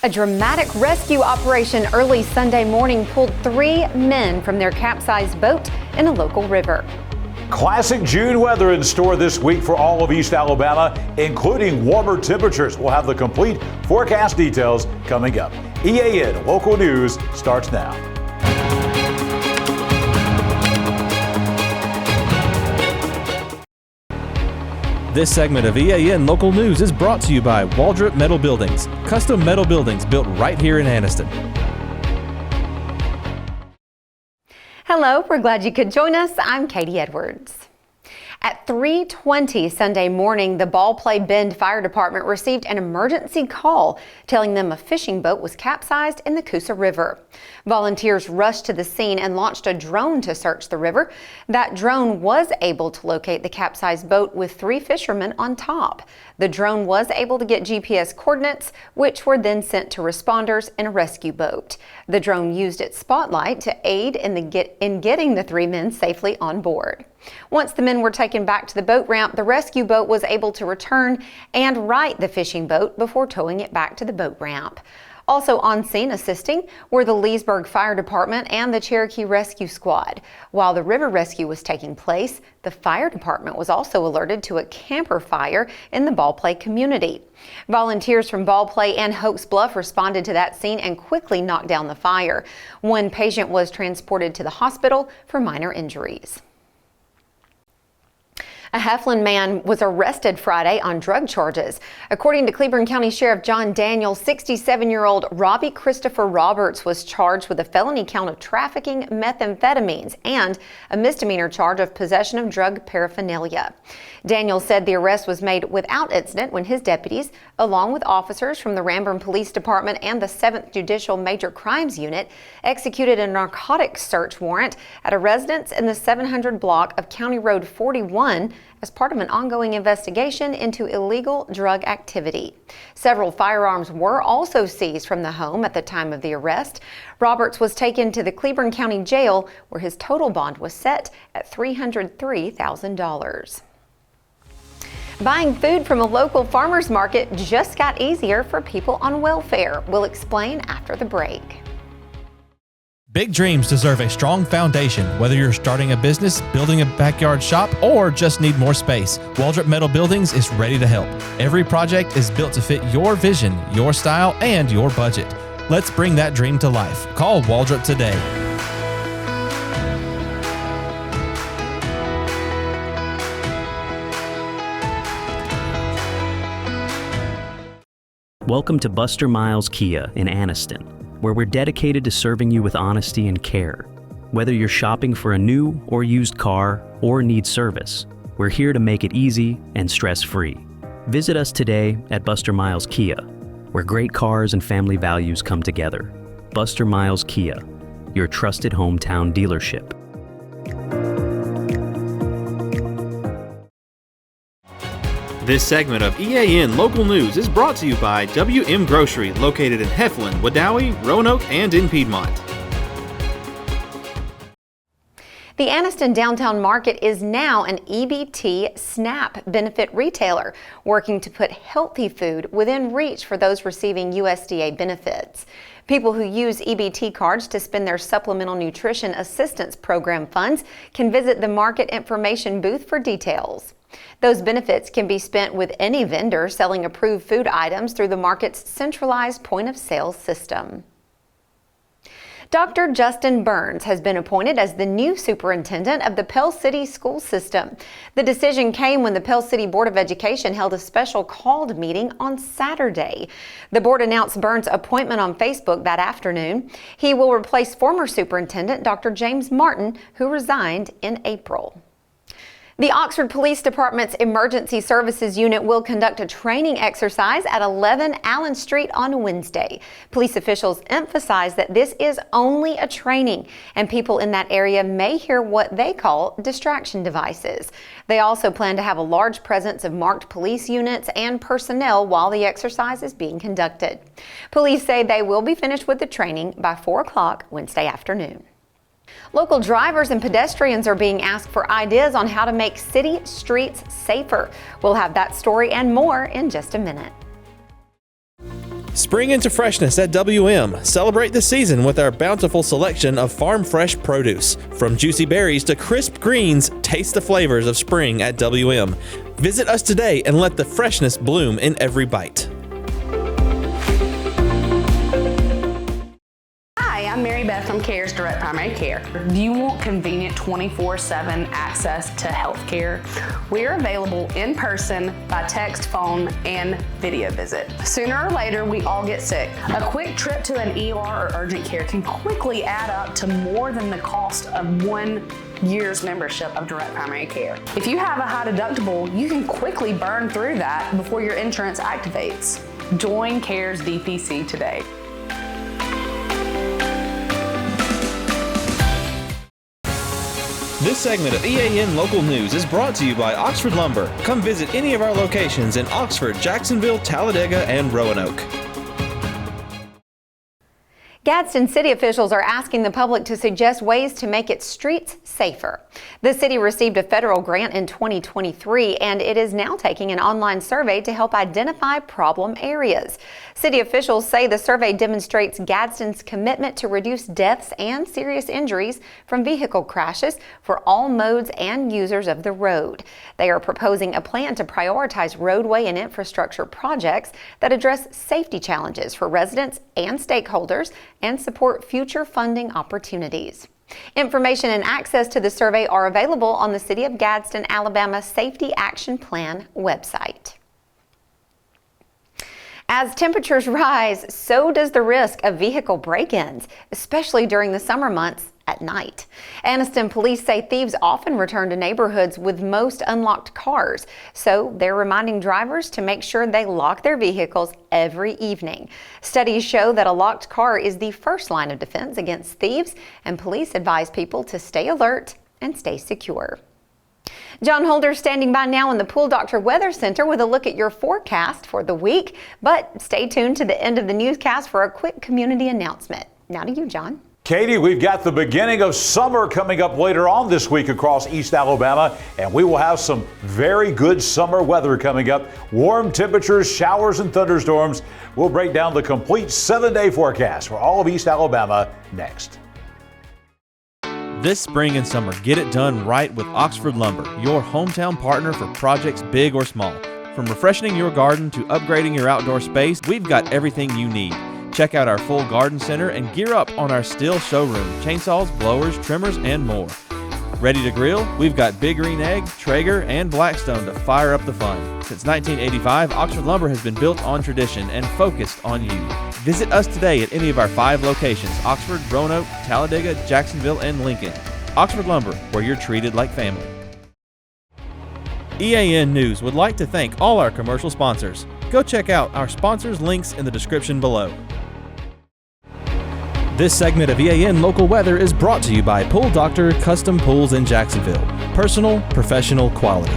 A dramatic rescue operation early Sunday morning pulled 3 men from their capsized boat in a local river. Classic June weather in store this week for all of East Alabama, including warmer temperatures. We'll have the complete forecast details coming up. EAN Local News starts now. This segment of EAN Local News is brought to you by Waldrop Metal Buildings, custom metal buildings built right here in Anniston. Hello, we're glad you could join us. I'm Katie Edwards. At 3:20 Sunday morning, the Ballplay Bend Fire Department received an emergency call telling them a fishing boat was capsized in the Coosa River. Volunteers rushed to the scene and launched a drone to search the river. That drone was able to locate the capsized boat with 3 fishermen on top. The drone was able to get GPS coordinates, which were then sent to responders in a rescue boat. The drone used its spotlight to aid in getting the 3 men safely on board. Once the men were taken back to the boat ramp, the rescue boat was able to return and right the fishing boat before towing it back to the boat ramp. Also on scene assisting were the Leesburg Fire Department and the Cherokee Rescue Squad. While the river rescue was taking place, the fire department was also alerted to a camper fire in the Ballplay community. Volunteers from Ballplay and Hopes Bluff responded to that scene and quickly knocked down the fire. 1 patient was transported to the hospital for minor injuries. A Heflin man was arrested Friday on drug charges. According to Cleburne County Sheriff John Daniels, 67-year-old Robbie Christopher Roberts was charged with a felony count of trafficking methamphetamines and a misdemeanor charge of possession of drug paraphernalia. Daniels said the arrest was made without incident when his deputies, along with officers from the Ranburne Police Department and the 7th Judicial Major Crimes Unit, executed a narcotics search warrant at a residence in the 700 block of County Road 41 as part of an ongoing investigation into illegal drug activity. Several firearms were also seized from the home at the time of the arrest. Roberts was taken to the Cleburne County Jail, where his total bond was set at $303,000. Buying food from a local farmer's market just got easier for people on welfare. We'll explain after the break. Big dreams deserve a strong foundation. Whether you're starting a business, building a backyard shop, or just need more space, Waldrop Metal Buildings is ready to help. Every project is built to fit your vision, your style, and your budget. Let's bring that dream to life. Call Waldrop today. Welcome to Buster Miles Kia in Anniston, where we're dedicated to serving you with honesty and care. Whether you're shopping for a new or used car or need service, we're here to make it easy and stress-free. Visit us today at Buster Miles Kia, where great cars and family values come together. Buster Miles Kia, your trusted hometown dealership. This segment of EAN Local News is brought to you by WM Grocery, located in Heflin, Wadowee, Roanoke, and in Piedmont. The Anniston Downtown Market is now an EBT SNAP benefit retailer, working to put healthy food within reach for those receiving USDA benefits. People who use EBT cards to spend their Supplemental Nutrition Assistance Program funds can visit the market information booth for details. Those benefits can be spent with any vendor selling approved food items through the market's centralized point-of-sale system. Dr. Justin Burns has been appointed as the new superintendent of the Pell City School System. The decision came when the Pell City Board of Education held a special called meeting on Saturday. The board announced Burns' appointment on Facebook that afternoon. He will replace former superintendent Dr. James Martin, who resigned in April. The Oxford Police Department's Emergency Services Unit will conduct a training exercise at 11 Allen Street on Wednesday. Police officials emphasize that this is only a training, and people in that area may hear what they call distraction devices. They also plan to have a large presence of marked police units and personnel while the exercise is being conducted. Police say they will be finished with the training by 4 o'clock Wednesday afternoon. Local drivers and pedestrians are being asked for ideas on how to make city streets safer. We'll have that story and more in just a minute. Spring into freshness at WM. Celebrate the season with our bountiful selection of farm fresh produce. From juicy berries to crisp greens, taste the flavors of spring at WM. Visit us today and let the freshness bloom in every bite. Hi, I'm Mary Beth from CARES Direct Primary Care. Do you want convenient 24/7 access to health care? We're available in person, by text, phone, and video visit. Sooner or later, we all get sick. A quick trip to an ER or urgent care can quickly add up to more than the cost of 1 year's membership of Direct Primary Care. If you have a high deductible, you can quickly burn through that before your insurance activates. Join CARES DPC today. This segment of EAN Local News is brought to you by Oxford Lumber. Come visit any of our locations in Oxford, Jacksonville, Talladega, and Roanoke. Gadsden city officials are asking the public to suggest ways to make its streets safer. The city received a federal grant in 2023, and it is now taking an online survey to help identify problem areas. City officials say the survey demonstrates Gadsden's commitment to reduce deaths and serious injuries from vehicle crashes for all modes and users of the road. They are proposing a plan to prioritize roadway and infrastructure projects that address safety challenges for residents and stakeholders and support future funding opportunities. Information and access to the survey are available on the City of Gadsden, Alabama Safety Action Plan website. As temperatures rise, so does the risk of vehicle break-ins, especially during the summer months at night. Anniston police say thieves often return to neighborhoods with most unlocked cars, so they're reminding drivers to make sure they lock their vehicles every evening. Studies show that a locked car is the first line of defense against thieves, and police advise people to stay alert and stay secure. John Holder standing by now in the Pool Doctor Weather Center with a look at your forecast for the week, but stay tuned to the end of the newscast for a quick community announcement. Now to you, John. Katie, we've got the beginning of summer coming up later on this week across East Alabama, and we will have some very good summer weather coming up. Warm temperatures, showers, and thunderstorms. We'll break down the complete 7-day forecast for all of East Alabama next. This spring and summer, get it done right with Oxford Lumber, your hometown partner for projects big or small. From refreshing your garden to upgrading your outdoor space, we've got everything you need. Check out our full garden center and gear up on our Stihl showroom, chainsaws, blowers, trimmers, and more. Ready to grill? We've got Big Green Egg, Traeger, and Blackstone to fire up the fun. Since 1985, Oxford Lumber has been built on tradition and focused on you. Visit us today at any of our 5 locations: Oxford, Roanoke, Talladega, Jacksonville, and Lincoln. Oxford Lumber, where you're treated like family. EAN News would like to thank all our commercial sponsors. Go check out our sponsors' links in the description below. This segment of EAN Local Weather is brought to you by Pool Doctor Custom Pools in Jacksonville. Personal, professional quality.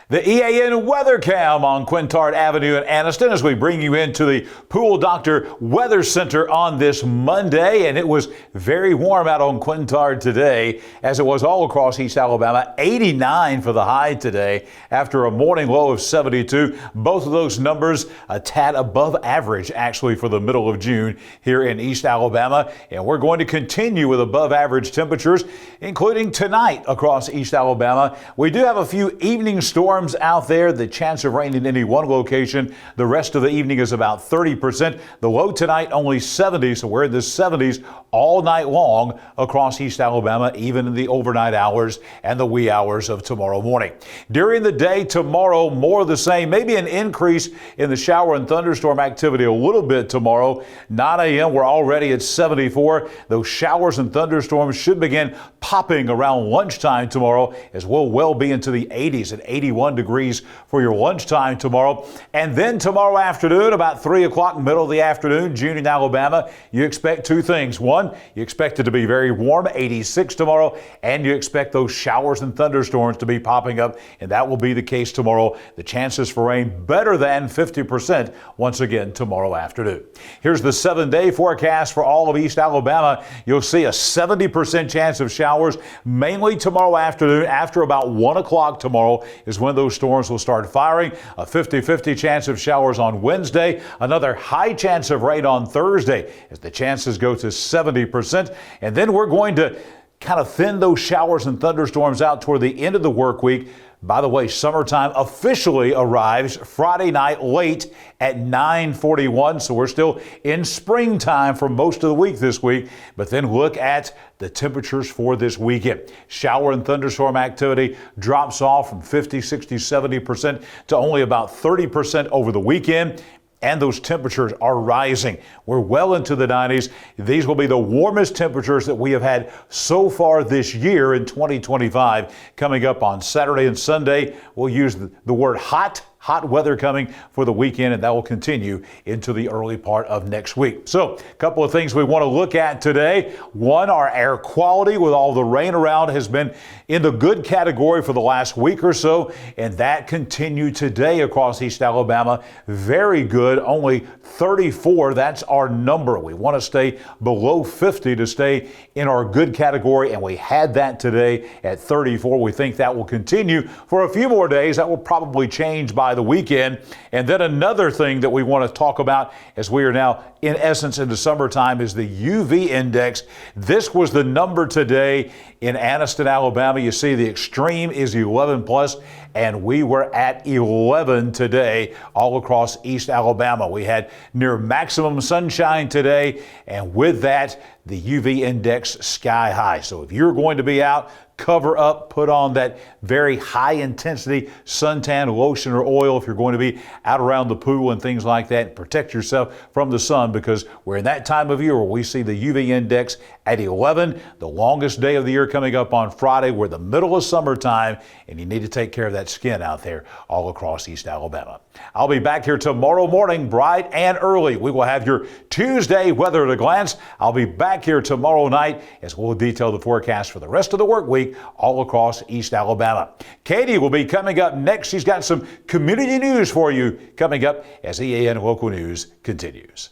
The EAN Weather Cam on Quintard Avenue in Anniston as we bring you into the Pool Doctor Weather Center on this Monday. And it was very warm out on Quintard today, as it was all across East Alabama. 89 for the high today after a morning low of 72. Both of those numbers a tad above average actually for the middle of June here in East Alabama. And we're going to continue with above average temperatures, including tonight across East Alabama. We do have a few evening storms out there. The chance of rain in any one location. The rest of the evening is about 30%. The low tonight only 70, so we're in the 70s all night long across East Alabama, even in the overnight hours and the wee hours of tomorrow morning. During the day tomorrow, more of the same, maybe an increase in the shower and thunderstorm activity a little bit tomorrow. 9 a.m. we're already at 74. Those showers and thunderstorms should begin popping around lunchtime tomorrow, as we'll well be into the 80s at 81 degrees for your lunchtime tomorrow. And then tomorrow afternoon, about 3 o'clock, middle of the afternoon, June in Alabama, you expect two things. One, you expect it to be very warm, 86 tomorrow, and you expect those showers and thunderstorms to be popping up, and that will be the case tomorrow. The chances for rain better than 50% once again tomorrow afternoon. Here's the 7-day forecast for all of East Alabama. You'll see a 70% chance of showers, mainly tomorrow afternoon. After about 1 o'clock tomorrow is when those storms will start firing. A 50-50 chance of showers on Wednesday. Another high chance of rain on Thursday as the chances go to 70%. And then we're going to kind of thin those showers and thunderstorms out toward the end of the work week. By the way, summertime officially arrives Friday night late at 9:41, so we're still in springtime for most of the week this week. But then look at the temperatures for this weekend. Shower and thunderstorm activity drops off from 50, 60, 70% to only about 30% over the weekend. And those temperatures are rising. We're well into the 90s. These will be the warmest temperatures that we have had so far this year in 2025. Coming up on Saturday and Sunday, we'll use the word hot weather coming for the weekend, and that will continue into the early part of next week. So a couple of things we want to look at today. One, our air quality with all the rain around has been in the good category for the last week or so, and that continued today across East Alabama. Very good, only 34. That's our number. We want to stay below 50 to stay in our good category, and we had that today at 34. We think that will continue for a few more days. That will probably change by the weekend. And then another thing that we want to talk about as we are now in essence into summertime is the UV index. This was the number today in Anniston, Alabama. You see the extreme is 11 plus, and we were at 11 today all across East Alabama. We had near maximum sunshine today, and with that, the UV index sky high. So if you're going to be out, cover up, put on that very high intensity suntan lotion or oil if you're going to be out around the pool and things like that. Protect yourself from the sun because we're in that time of year where we see the UV index at 11, the longest day of the year coming up on Friday. We're the middle of summertime and you need to take care of that skin out there all across East Alabama. I'll be back here tomorrow morning, bright and early. We will have your Tuesday weather at a glance. I'll be back here tomorrow night as we'll detail the forecast for the rest of the work week all across East Alabama. Katie will be coming up next. She's got some community news for you coming up as EAN Local News continues.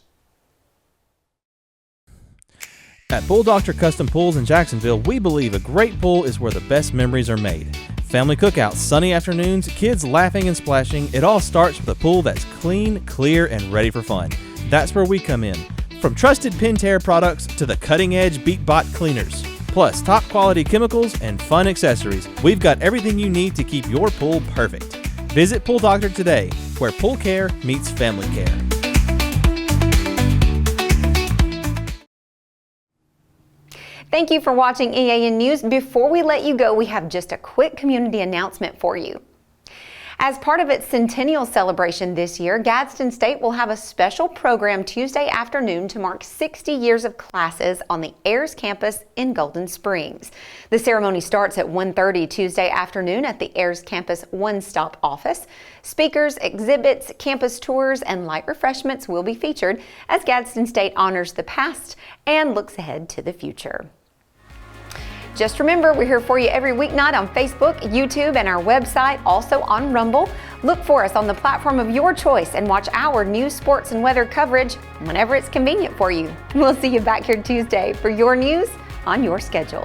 At Pool Doctor Custom Pools in Jacksonville, we believe a great pool is where the best memories are made. Family cookouts, sunny afternoons, kids laughing and splashing, it all starts with a pool that's clean, clear, and ready for fun. That's where we come in. From trusted Pentair products to the cutting-edge BeatBot cleaners, plus top quality chemicals and fun accessories, we've got everything you need to keep your pool perfect. Visit Pool Doctor today, where pool care meets family care. Thank you for watching EAN News. Before we let you go, we have just a quick community announcement for you. As part of its centennial celebration this year, Gadsden State will have a special program Tuesday afternoon to mark 60 years of classes on the Ayers campus in Golden Springs. The ceremony starts at 1:30 Tuesday afternoon at the Ayers campus one-stop office. Speakers, exhibits, campus tours, and light refreshments will be featured as Gadsden State honors the past and looks ahead to the future. Just remember, we're here for you every weeknight on Facebook, YouTube, and our website, also on Rumble. Look for us on the platform of your choice and watch our news, sports, and weather coverage whenever it's convenient for you. We'll see you back here Tuesday for your news on your schedule.